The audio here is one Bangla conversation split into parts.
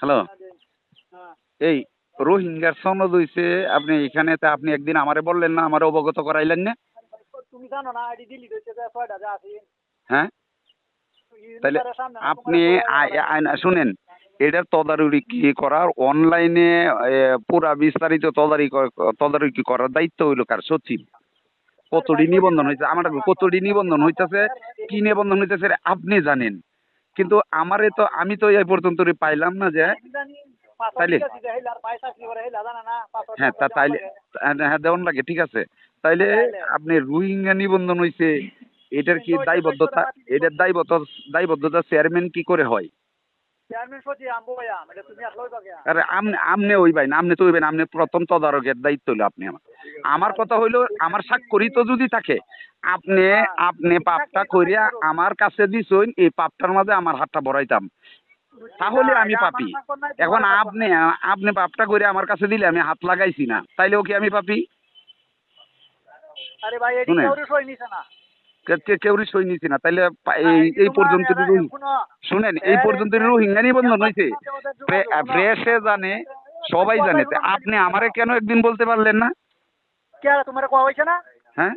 হ্যালো, এই রোহিঙ্গার সনদ হইছে আপনি এখানে, তা আপনি একদিন আমারে বললেন না, আমারে অবগত করাইলেন না? তুমি জানো না আইডি ডিলিট হয়েছে যে 6টা যা আছে হ্যাঁ, তাহলে আপনি শুনেন, এটার তদারকি করার অনলাইনে পুরা বিস্তারিত তদারকি করার দায়িত্ব হইল কার? সচিব। কতটি নিবন্ধন হয়েছে আমার, কতটি নিবন্ধন হইতেছে, কি নিবন্ধন হইতেছে আপনি জানেন, কিন্তু আমারে তো, আমি তো এই পর্যন্ত পাইলাম না যে। তাইলে হ্যাঁ, তা তাইলে হ্যাঁ দেওয়ান লাগে, ঠিক আছে। তাইলে আপনি রোহিঙ্গা নিবন্ধন হইছে, এটার কি দায়বদ্ধতা, এটার দায়বদ্ধতা চেয়ারম্যান কি করে হয়? আরে আমনে হইবাই না, আপনি তো হইবেন, আপনি প্রথম তদারকের দায়িত্ব হইলো আপনি। আমার কথা হইলো, আমার স্বাক্ষরিত যদি থাকে, আপনি আপনি পাপটা কইরা আমার কাছে দিছেন, এই পাপটার মাঝে আমার হাতটা বড়াইতাম, তাহলে আমি পাপি। এখন আপনি আপনি পাপটা করে আমার কাছে দিলে, আমি হাত লাগাইছি না, তাইলেও কি আমি পাপি? শুনেন, কেউরি সই নিছি না, তাইলে এই পর্যন্ত শুনেন, এই পর্যন্ত রোহিঙ্গা নিবন্ধন হয়েছে, প্রেসে জানে, সবাই জানে, আপনি আমারে কেন একদিন বলতে পারলেন না? তোমার কোয়া হয়েছে না? হ্যাঁ,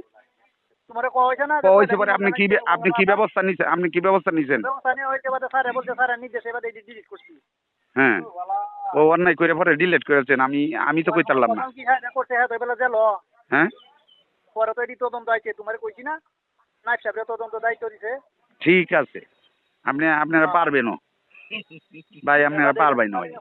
তোমার কোয়া হয়েছে না? হয়েছে পরে আপনি কি ব্যবস্থা নিছেন? আপনি কি ব্যবস্থা নিছেন? হ্যাঁ, ও অন্যায় করে পরে ডিলিট করেছেন, আমি তো কই পারলাম না। হ্যাঁ, পরে তো এটি তদন্ত আছে, তোমার কইছি না, নাইব সাহেব তদন্ত দায়িত্ব দিছে। ঠিক আছে, আপনারা পারবেনও ভাই, আপনারা পারবেন না ভাই।